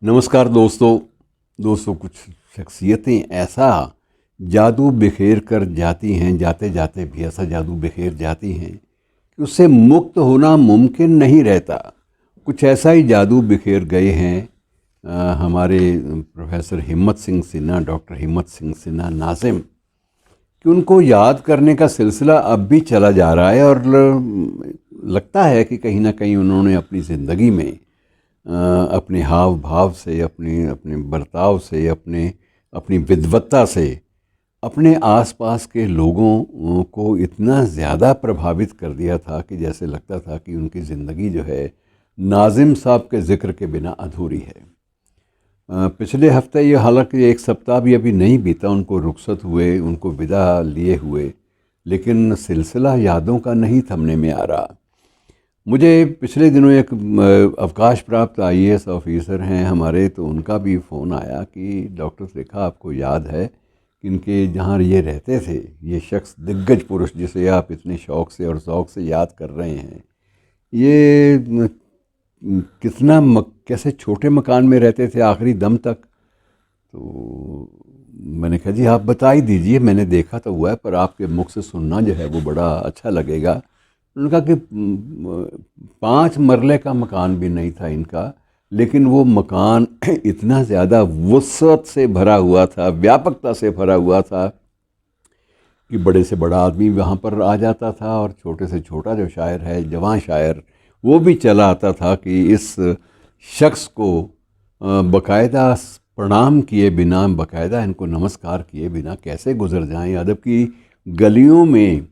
नमस्कार दोस्तों कुछ शख्सियतें ऐसा जादू बिखेर कर जाती हैं, जाते जाते भी ऐसा जादू बिखेर जाती हैं कि उससे मुक्त होना मुमकिन नहीं रहता। कुछ ऐसा ही जादू बिखेर गए हैं हमारे प्रोफेसर हिम्मत सिंह सिन्हा, डॉक्टर हिम्मत सिंह सिन्हा नाजिम, कि उनको याद करने का सिलसिला अब भी चला जा रहा है। और लगता है कि कहीं ना कहीं उन्होंने अपनी ज़िंदगी में अपने हाव भाव से, अपने अपने बर्ताव से, अपनी विद्वत्ता से अपने आसपास के लोगों को इतना ज़्यादा प्रभावित कर दिया था कि जैसे लगता था कि उनकी ज़िंदगी जो है नाजिम साहब के ज़िक्र के बिना अधूरी है। पिछले हफ्ते ये, हालांकि एक सप्ताह भी अभी नहीं बीता उनको रुखसत हुए, उनको विदा लिए हुए, लेकिन सिलसिला यादों का नहीं थमने में आ रहा। मुझे पिछले दिनों एक अवकाश प्राप्त आईएएस ऑफिसर हैं हमारे, तो उनका भी फ़ोन आया कि डॉक्टर रेखा, आपको याद है कि इनके जहाँ ये रहते थे, ये शख्स दिग्गज पुरुष जिसे आप इतने शौक़ से और ज़ौक़ से याद कर रहे हैं, ये कैसे छोटे मकान में रहते थे आखिरी दम तक। तो मैंने कहा जी आप बता ही दीजिए, मैंने देखा तो हुआ है पर आपके मुख से सुनना जो है वो बड़ा अच्छा लगेगा। उन्होंने कहा कि 5 मरले का मकान भी नहीं था इनका, लेकिन वो मकान इतना ज़्यादा वुसअत से भरा हुआ था, व्यापकता से भरा हुआ था कि बड़े से बड़ा आदमी वहाँ पर आ जाता था और छोटे से छोटा जो शायर है, जवान शायर, वो भी चला आता था कि इस शख्स को बाकायदा प्रणाम किए बिना, बाकायदा इनको नमस्कार किए बिना कैसे गुज़र जाएं। अदब की गलियों में,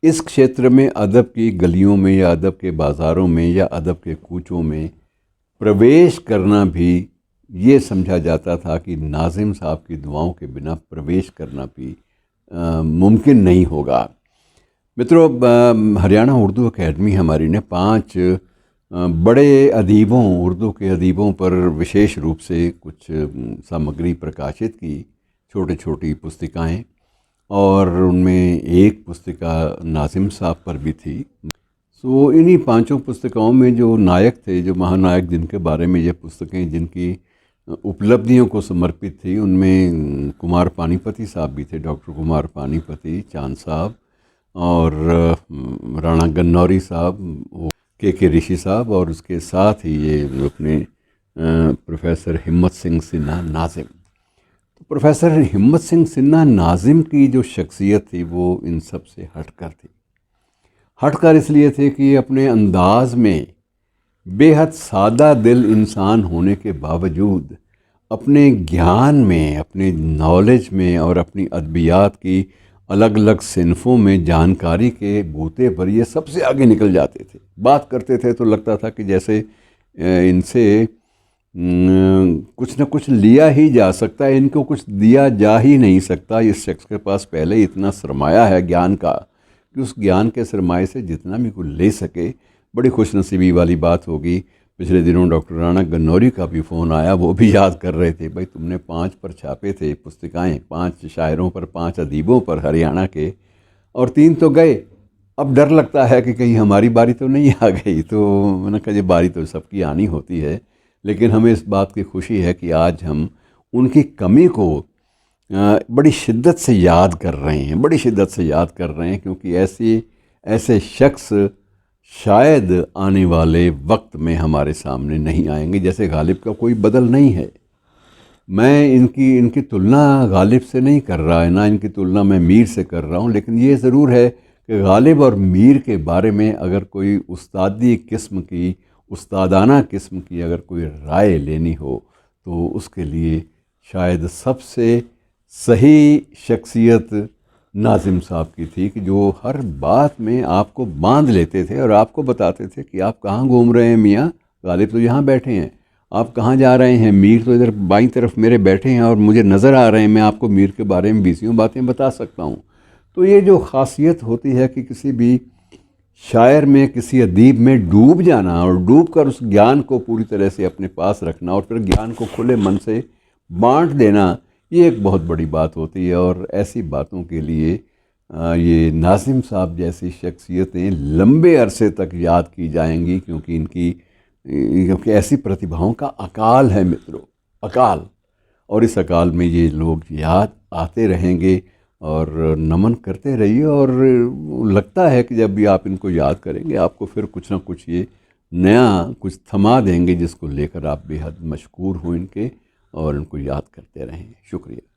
इस क्षेत्र में अदब की गलियों में या अदब के बाज़ारों में या अदब के कूचों में प्रवेश करना भी ये समझा जाता था कि नाजिम साहब की दुआओं के बिना प्रवेश करना भी मुमकिन नहीं होगा। मित्रों, हरियाणा उर्दू अकेडमी हमारी ने 5 बड़े अदीबों, उर्दू के अदीबों पर विशेष रूप से कुछ सामग्री प्रकाशित की, छोटी छोटी पुस्तिकाएँ, और उनमें एक पुस्तिका नाजिम साहब पर भी थी। सो इन्हीं 5 पुस्तिकाओं में जो नायक थे, जो महानायक जिनके बारे में ये पुस्तकें, जिनकी उपलब्धियों को समर्पित थी, उनमें कुमार पानीपति साहब भी थे, डॉक्टर कुमार पानीपति, चांद साहब, और राणा गन्नौरी साहब, के ऋषि साहब, और उसके साथ ही ये अपने प्रोफेसर हिम्मत सिंह सिन्हा नाजिम। तो प्रोफेसर हिम्मत सिंह सिन्हा नाजिम की जो शख्सियत थी वो इन सब से हटकर थी। हटकर इसलिए थे कि अपने अंदाज में बेहद सादा दिल इंसान होने के बावजूद अपने ज्ञान में, अपने नॉलेज में और अपनी अदबियात की अलग अलग सिनफ़ों में जानकारी के बूते पर ये सबसे आगे निकल जाते थे। बात करते थे तो लगता था कि जैसे इनसे कुछ न कुछ लिया ही जा सकता है, इनको कुछ दिया जा ही नहीं सकता। इस शख्स के पास पहले इतना सरमाया है ज्ञान का कि उस ज्ञान के सरमाए से जितना भी कुछ ले सके, बड़ी खुशनसीबी वाली बात होगी। पिछले दिनों डॉक्टर राणा गन्नौरी का भी फ़ोन आया, वो भी याद कर रहे थे, भाई तुमने 5 पर छापे थे पुस्तिकाएँ, 5 शायरों पर, 5 अदीबों पर हरियाणा के, और 3 तो गए। अब डर लगता है कि कहीं हमारी बारी तो नहीं आ गई। तो मैंने कहा ये बारी तो सबकी आनी होती है, लेकिन हमें इस बात की खुशी है कि आज हम उनकी कमी को बड़ी शिद्दत से याद कर रहे हैं, बड़ी शिद्दत से याद कर रहे हैं, क्योंकि ऐसे शख्स शायद आने वाले वक्त में हमारे सामने नहीं आएंगे। जैसे गालिब का कोई बदल नहीं है। मैं इनकी तुलना गालिब से नहीं कर रहा है, ना इनकी तुलना मैं मीर से कर रहा हूँ, लेकिन ये ज़रूर है कि गालिब और मीर के बारे में अगर कोई उस्तादी किस्म की, उस्तादाना किस्म की अगर कोई राय लेनी हो तो उसके लिए शायद सबसे सही शख्सियत नाजिम साहब की थी, कि जो हर बात में आपको बांध लेते थे और आपको बताते थे कि आप कहाँ घूम रहे हैं मियाँ, गालिब तो यहाँ बैठे हैं, आप कहाँ जा रहे हैं, मीर तो इधर बाईं तरफ मेरे बैठे हैं और मुझे नज़र आ रहे हैं, मैं आपको मीर के बारे में 20 बातें बता सकता हूँ। तो ये जो ख़ासियत होती है कि किसी भी शायर में, किसी अदीब में डूब जाना और डूब कर उस ज्ञान को पूरी तरह से अपने पास रखना और फिर ज्ञान को खुले मन से बांट देना, ये एक बहुत बड़ी बात होती है। और ऐसी बातों के लिए ये नाजिम साहब जैसी शख्सियतें लंबे अरसे तक याद की जाएंगी, क्योंकि इनकी क्योंकि ऐसी प्रतिभाओं का अकाल है मित्रों, अकाल। और इस अकाल में ये लोग याद आते रहेंगे और नमन करते रहिए। और लगता है कि जब भी आप इनको याद करेंगे आपको फिर कुछ ना कुछ ये नया कुछ थमा देंगे, जिसको लेकर आप बेहद मशकूर हो इनके और इनको याद करते रहें। शुक्रिया।